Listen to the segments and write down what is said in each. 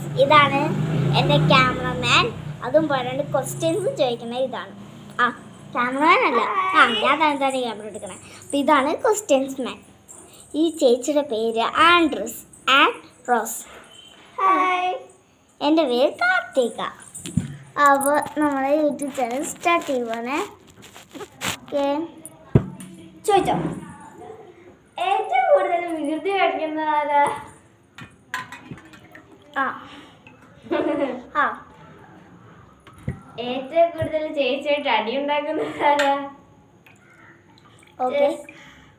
Guys, ഇതാണ് എൻ്റെ cameraman. അതും പോരാണ്ട് ക്വസ്റ്റ്യൻസ് ചോദിക്കുന്നത് ഇതാണ്. ക്യാമറമാൻ അല്ല, ഞാൻ തന്നെ ക്യാമറ എടുക്കണേ. അപ്പം ഇതാണ് ക്വസ്റ്റ്യൻസ് മാൻ. ഈ ചേച്ചിയുടെ പേര് ആൻഡ്രൂസ് ആൻഡ് റോസ്. ഹായ്, എൻ്റെ പേര് കാർത്തിക. അപ്പോൾ നമ്മളെ യൂട്യൂബ് ചാനൽ സ്റ്റാർട്ട് ചെയ്യുവാണേ. ഓക്കെ, ചോദിച്ചോ. ഏറ്റവും കൂടുതൽ വികൃതി കാണിക്കുന്ന ആരാ? ഏറ്റവും കൂടുതൽ ചേച്ചിയായിട്ട് അടി ഉണ്ടാക്കുന്നത് ആരാ?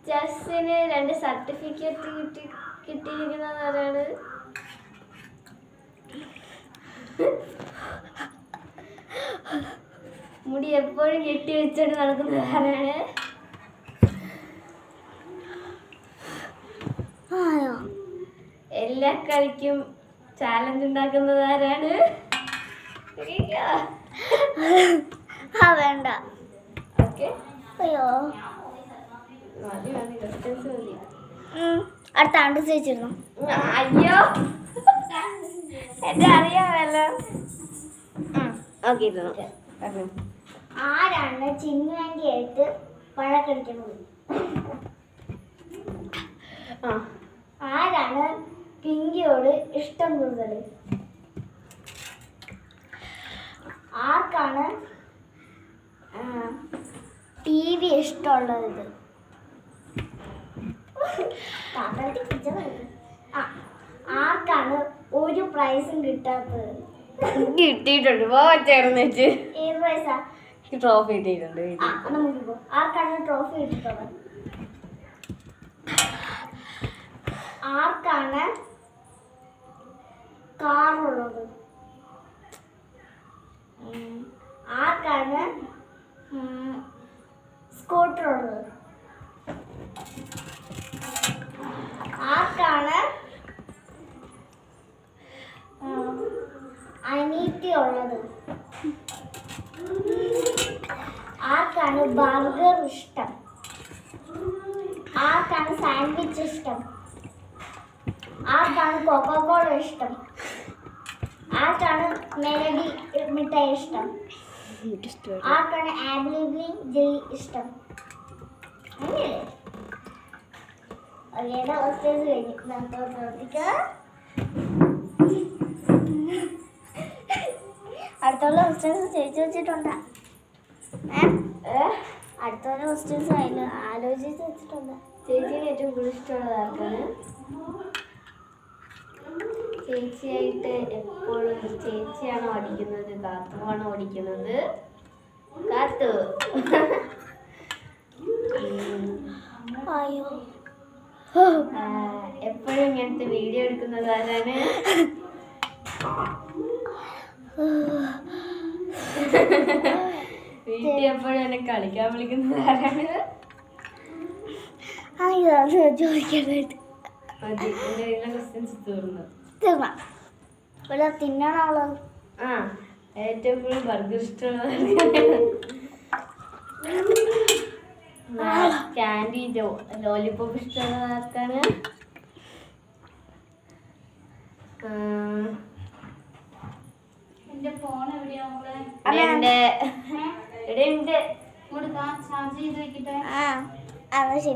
ചെസ്സിന് 2 സർട്ടിഫിക്കറ്റ് കിട്ടിയിരിക്കുന്നത് ആരാണ്? മുടി എപ്പോഴും കെട്ടി വെച്ചോണ്ട് നടക്കുന്നത് ആരാണ്? എല്ലാ കളിക്കും ചാലഞ്ച് ഉണ്ടാക്കുന്നത് ആരാണ്? വേണ്ട. ഓക്കെ, അയ്യോ മതി മതി, ക്വസ്റ്റ്യൻസ് മതി. അടുത്ത ആണ്ട് ചോദിച്ചിരുന്നു. അയ്യോ, എന്നെ അറിയാമല്ലോ. ഓക്കെ, ആരാണ് ചിന്നുവാൻറ്റിയായിട്ട് വഴക്കടിക്കുന്നത്? ആരാണ് പിങ്കിയോട് ഇഷ്ടം കൂടുതൽ? ആർക്കാണ് TV ഇഷ്ടമുള്ളത്? ആർക്കാണ് ഒരു പ്രൈസും കിട്ടാത്തത്? കിട്ടിയിട്ടുണ്ട്, ചേർന്നിട്ട്. ഏത് പ്രൈസാ? ട്രോഫി കിട്ടിയിട്ടുണ്ട്. നമുക്കിപ്പോ ആർക്കാണ് ട്രോഫി കിട്ടിയിട്ടുള്ളത്? ആർക്കാണ് കാറുള്ളത്? ആർക്കാണ് സ്കൂട്ടർ ഉള്ളത്? ആർക്കാണ് അനീതി ഉള്ളത്? ആർക്കാണ് ബർഗർ ഇഷ്ടം? ആർക്കാണ് സാൻഡ്വിച്ച് ഇഷ്ടം? ആർക്കാണ് കൊക്കോകോള ഇഷ്ടം? ആർക്കാണ് മെലഡി മിഠായി ഇഷ്ടം? ആർക്കാണ് ആബ്ലിബ്ലി ജെല്ലി ഇഷ്ടം? അങ്ങനെയല്ലേ? ഒരേടെ ക്വസ്റ്റ്യൻസ് കഴിഞ്ഞു. അടുത്തുള്ള ക്വസ്റ്റ്യൻസ് ചോദിച്ചു വെച്ചിട്ടുണ്ടാ? അടുത്തുള്ള ക്വസ്റ്റ്യൻസ് ആലോചിച്ച് വെച്ചിട്ടുണ്ടാ? ചേച്ചിന് ഏറ്റവും കൂടുതൽ ഇഷ്ടമുള്ളത് ആർക്കാണ്? ചേച്ചിയായിട്ട് എപ്പോഴും ചേച്ചിയാണോ ഓടിക്കുന്നത്, കാത്തുവാണോ ഓടിക്കുന്നത്? കാത്തു. അയ്യോ, എപ്പോഴും ഇങ്ങനത്തെ വീഡിയോ എടുക്കുന്നത് ആരാണ്? വീട്ടിൽ എപ്പോഴും എന്നെ കളിക്കാൻ വിളിക്കുന്നത് ആരാണ്? അയ്യോ, ചോദിക്കാനായിട്ട് മതി, എൻ്റെ എല്ലാ ക്വസ്റ്റ്യൻസ് തീർന്നു. ഇവിടെ തിന്നണോ? ഏറ്റവും കൂടുതൽ ബർഗർ ഇഷ്ടമുള്ളത് ക്യാൻഡി ലോലിപോപ്പ് ഇഷ്ടമുള്ളത് ആർക്കാണ്? എന്റെ ഫോൺ എവിടെയാ? എവിടെയുണ്ട്? ചാർജ് ചെയ്ത് വെക്കട്ടെ. ശരി.